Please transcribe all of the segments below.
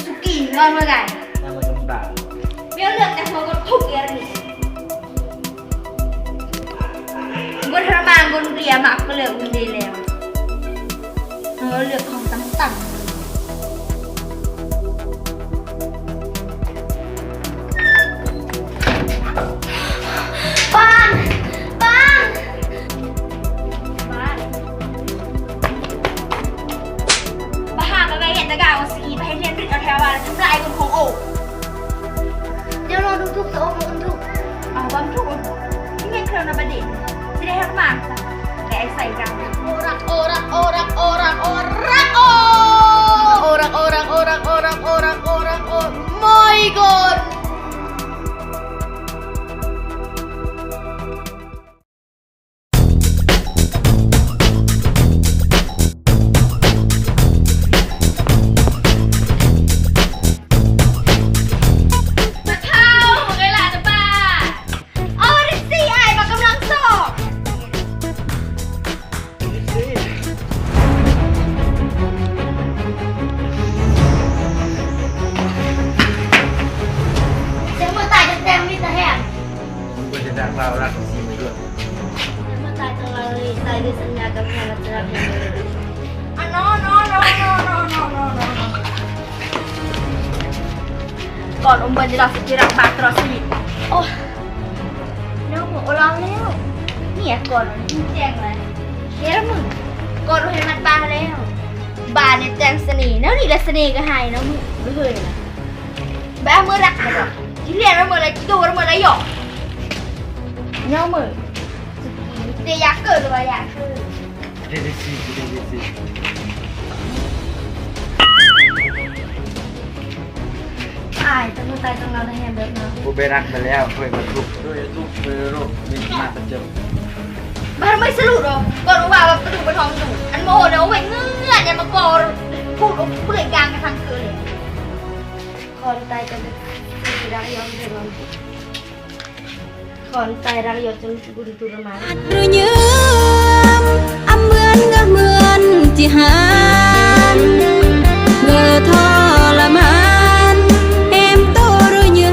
สุกี้นอนเมื่อไหร่ น้ำมันน้ำตาล เบี้ยเลือกแต่หัวก็ทุกอย่างนี่บนธรรมานบนเรียมากก็เลือกมันดีแล้วเลือกของต่ำๆปังบ้าไปเห็นตะกาวสีไปให้เรียนริดเอาแถวว่าทำลายคนของโอกเดี๋ยวรอดูทุกโต๊ะมันทุกบางทุกที่เงี้ยเครื่องนำประดิษฐ์จะได้ทั้งมากแต่ใส่กันโอรักโอรักโอรักโอรักโอรักโอรักโอรักโอรักโอรักโอรักโอรักโอไม่กดเรารักสีไปด้วย เมื่อตายจังเลยตายด้วยสัญญากับแม่เราจะรักกันเลยนอนก่อนอมบันจะรักสิรักบาตรอสมิธโอ้เร็วหัวเราแล้วเนี่ยก่อนมันแจ้งเลยเนี่ยแล้วมึงก่อนเราเห็นมันบาแล้วบาเนี่ยแจ้งเสน่ห์แล้วนี่ละเสน่ห์ก็หายนะมึงไม่เคยนะแบบเมื่อรักกันหรอที่เรียนว่าเมื่อไรที่ดูว่าเมื่อไรหยอกเนาะมือเดี๋ยวอยากเกิดหรือว่าอยากเกิดเดลิซี อายจะมือตายตรงเราในแฮมเบอร์เนาะ กูไปรักมาแล้วเคยมาทุกด้วยทุกเคยโรคมีมาประจบ้านไม่สรุปหรอกก่อนว่าแบบกระดูกกระทองกระดูกอันโมเดี๋ยวเว้ยเงื่อนเนี่ยมากอพูดเปลือยกลางกันทางคืนเลยคอนตายจะเป็นสีรักย้อมเดือดร้อนคอนตายรักย้อมจนบุญตุรมาหรือยืมอำเหมือนก็เหมือนที่หานเงอทรมานเอ็มโตหรือยื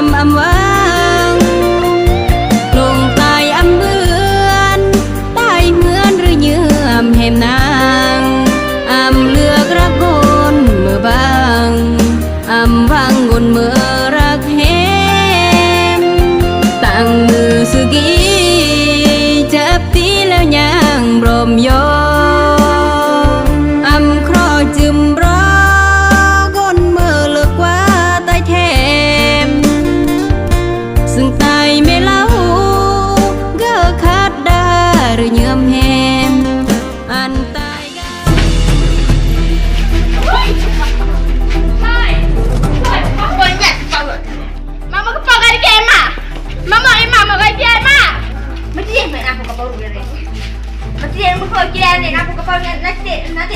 มอำวางลงตายอำเหมือนตายเหมือนหรือยืมแหมนางอำเลือกรักคนเมื่อบางอำวังบนเมื่อรักเฮมตั้งมือสุกีจับตีแล้วยังบรมโยอำครอจึมรอกนเมื่อเลิกว่าตายแทมซึ่งตายไม่เล่าเก้อคัดได้หรือเยื่อมแหมอันตายกันใช่บนหยัดเปิดมาก็เปิดกันเกมอ่ะมาไอ้มากันเกมอ่ะไม่ได้เหมือนอ่ะผมก็บอกเลยมันเรียนมันเคยกินเนี่ยนะผมก็ฟังนักเตะสักไ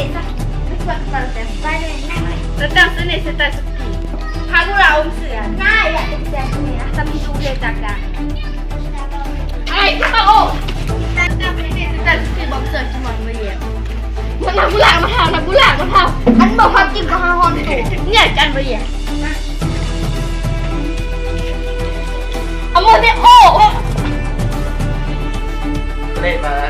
ม่ควรฟังแต่ไปเลยนั่งเลยแล้วตั้งเสน่ห์สไตล์สกีพาลูกเราเสือง่ายอยากเป็นแจ๊คเนี่ยนะทำให้ดูเลยจากกันไอ้ที่มาโอ้ตั้งเสน่ห์สไตล์สกีบอมเสือชิมอนมาเรียนมันนักกุหลาบมาเท่าอันบอกความจริงก็ฮาฮอนตู่เนี่ยจันมาเรียนเอาโมเดลโอ้เล่นมา ร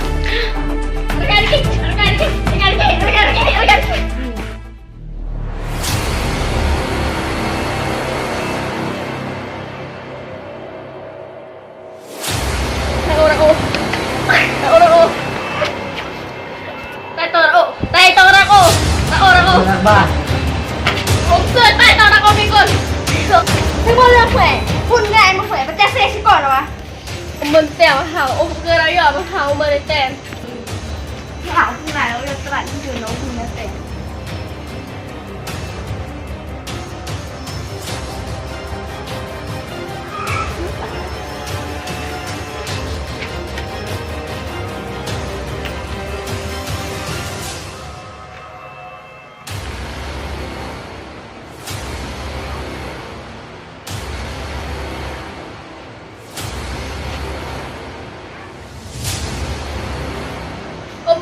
ักบ้านผมเกิดไปตอนนักอมีก่อนถ้าว่าเรื่องแขวนพุ่นง่ายมาแขวนมันจะเซ็กซี่ก่อนหรอวะมันแต่ว่าหาโอ้เกิดอะไรหรอมันหาเมื่อไรแต่หาที่ไหนเราจะตลาดที่อยู่น้องคุณนะแต่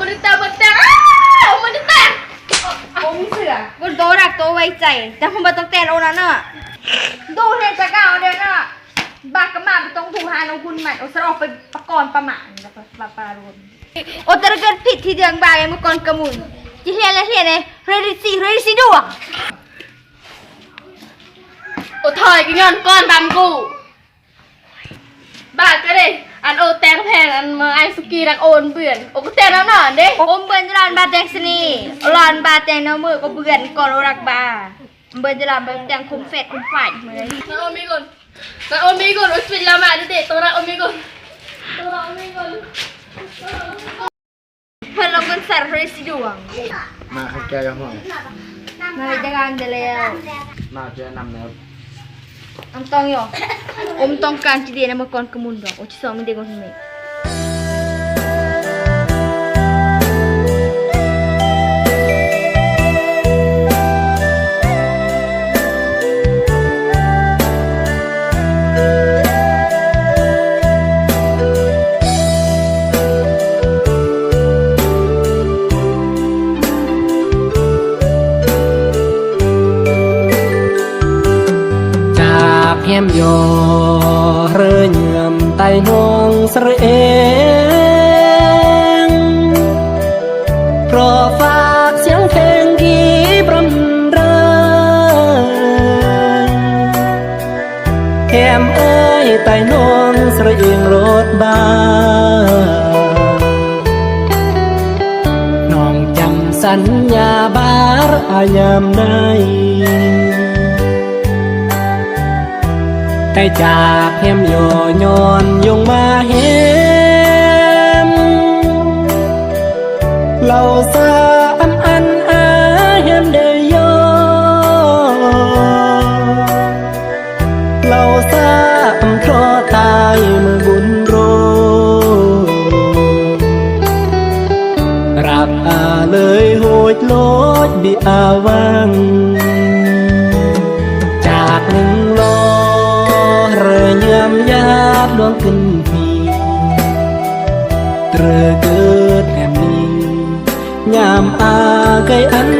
Pemerintah ว้ใจแต่ผมบ่ต้องแต่นโอนั้นน่ะดูเห็นจะก้าวเดียวน่ะบากกระหม่ำต้องถูหาน้องคุณใหม่เอาสระออกไปประกรณ์ประมาณแล้วก็ปลารวมโอ้แต่เกิดผิดที่เดืองบายเมื่อก่อนกระมุนจะเรียนอะไรเรียนเลยเรดิซีดูอ่ะโอ้ถอยกันย้อนก้อนดำกูบาดก็เลยอันโอแตงแพงอันมาไอสุกี้รักโอนเบื่อนโอ้ก็แตงน้ำหนอนเด้โอมเบื่อนจะรอนบาแตงสนีรอนบาแตงน้ำมือก็เบื่อนก่อนโอรักบาเบื่อนจะรอนบาแตงคุมเฟดคุมฝ่ายเหมือนน้าโอมิกุนน้าโอมิกุนโอ้ยเป็นละมาเด็ดตัวน้าโอมิกุนตัวน้าโอมิกุนเพื่อนเราเป็นสารเรสิดวง มาให้แก้ยังห้อง มาในจังการเดแล้ว มาแก้นำแล้ว อมตองyo om tong kan ci dia nama kon kemun dok o ci so mi de kon meแย้มยอเรื่อเยื่อมไตนองเสรเองเพราะฝากเสียงเพลงกีบรำไรแก้มเอ้ยไตนองเสรเองรถบ้าน้องจำสัญญาบารอายามได้แต่จากเฮมโยย้อนยงมาเฮมเราสาอันอาเฮมเดยโยเราสาเพราะตายมือบุญโรรักอาเลยโหดโลดบิอาวังจากหนึ่งโลเรื่อยยามยาบดวงขึ้นพีเตรเกิดแห่งนี้ยามอาไกอัน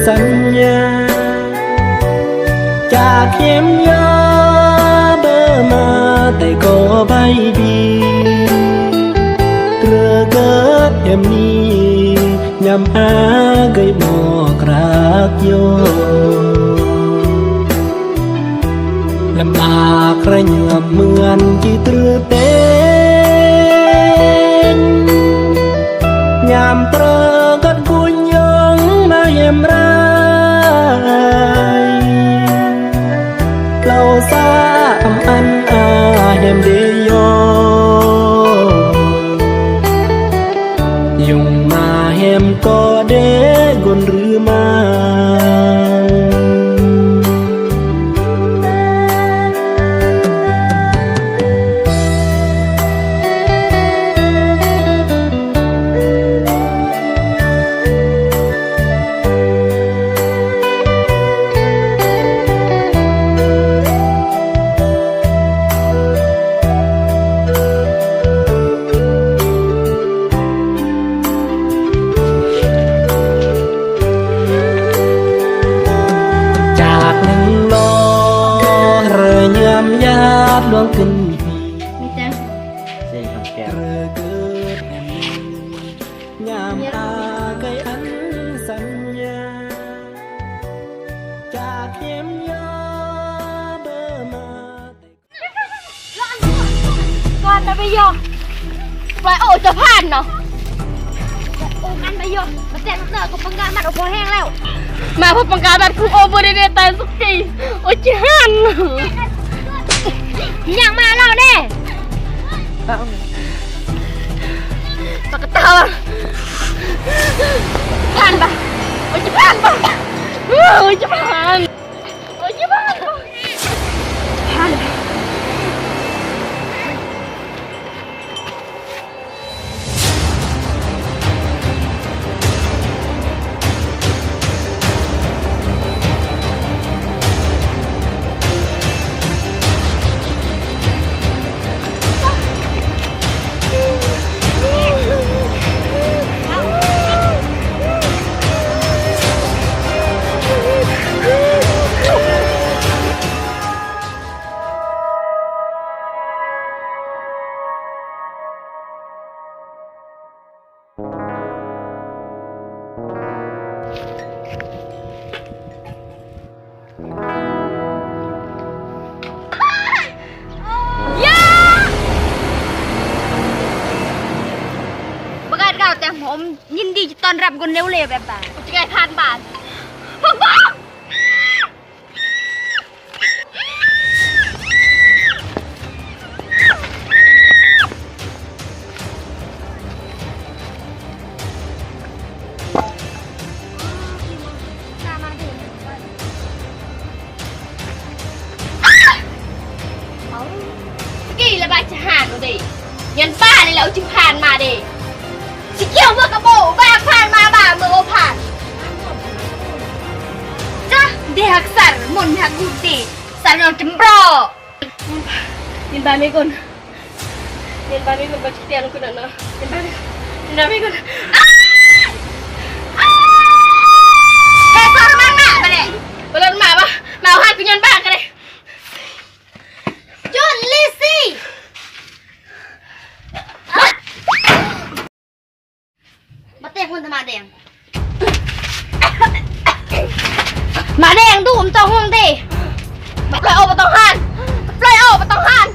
สัญญาจากเข็มยาเบอร์มาแต่ก็ใบดีเตรเกิดแห่งนี้ยามอาไกบอกรักโยลำบากระเหยื่อเหมือนจีตรือเป็นยามเตรกัดกุญยงมาเยี่ยมรายเราสาอันอาเฮมเดยยุงมาเฮมก็เดกนหรือมาดวงขึ้นพี มีแต่ เส้นคำแก้ว เรือเกิดแห่งนี้ยามตาไกอันสัญญาจากเข็มยาเบอร์มาก่อนนะไปโยไปโอ้จะผ่านเนาะโอ้กันไปโยมาแต่งเตอร์กับปังกาบัดโอ้พอแห้งแล้วมาพบปังกาบัดคุมโอ้บริเวณตายสุกี้โอ้จะหันยังมาเราเน่ปากกาตาผ่านปะโอ้จะผ่านปะโอ้จะผ่านโอ้จะผ่านผ่าน แต่ผมยินดีจะต้อนรับคนเร็วๆแบบบ้านจะไงผ่านบ้านพวกบ้ากี่ระบายจะหานดิยันป้านี่แหละจึงผ่านมาดิสิเกี่ยวเมื่อกระโบบ้าผ่านมาบ้าเมื่อโอผ่านจ้ะเด็กสันมนทักกุฏิสันนอนจำรอยินบานไม่กุนยินบานไม่กุนบัจเตียนกุนนะยินบานไม่กุนแค่ซ้อมมากมาไปเลยไปเล่นหมาปะหมาหันกุญยันบ้ากันเลยจุนลิซี่มาเตะคนทำมาแดงมาแดงดูผมต้องห่วงดิปล่อยออกมาต้องหันปล่อยออกมาต้องหัน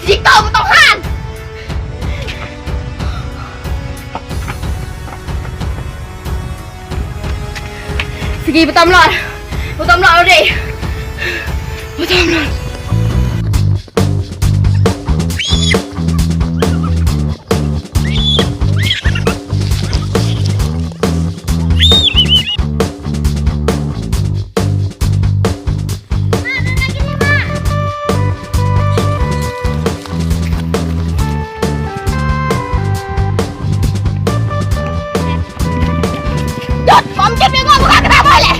จิกโตมาต้องหันสกีไปตำรวจเอาดิมาตำรวจผมจะไม่งอพวกกระดาษไปเลย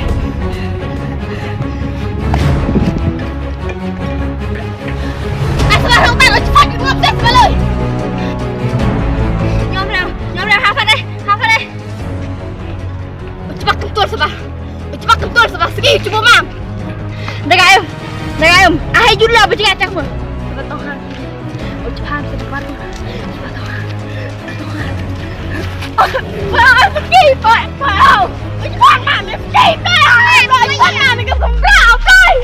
อาสวะทางใต้เราจะฟังกันงอเซ็ตไปเลยยอมแล้วหาพันเลยจะปักตัวสบายสกีcoba mam Dagayom ahai jula berjaya cak pun cepat tohan cepat segi pak cepat mam segi cepat mam ni kesembrau kai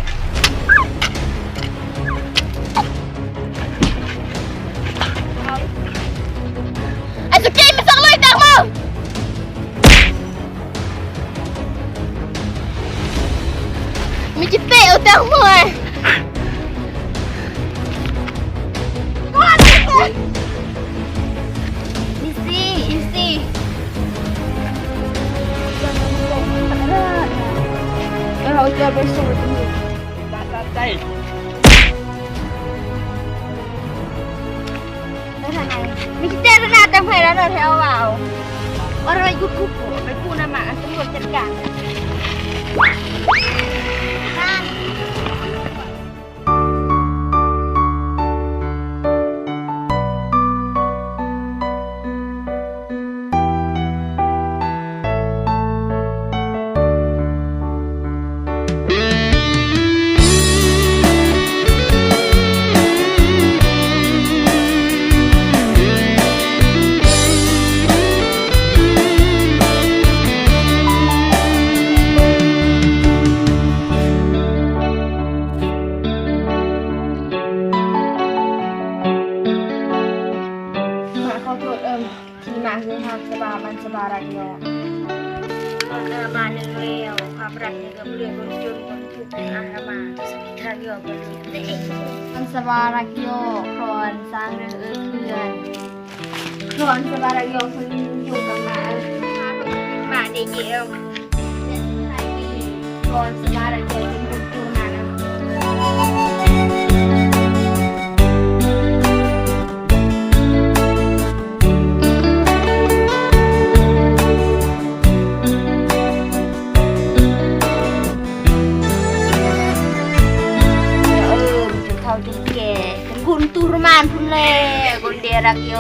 segi masak loi tak mau mình chỉ tệ ở tao mời easy kalau dia besok đây mình chỉ tệ ra tao phải ra theo vào ở đây YouTube của mấy cô nam mạng chúng tôi chân cả sebarangnya mana leo kabarnya kemudian muncul untuk agama sekitarnya berarti sebarangnya kron sang รื่องครอนsebarangnyaคนอยู่กับมาเดียวครอนsebarangnyaเป็นตัวมาคุณตุรมานพุ่นเล่คนเดียรักโย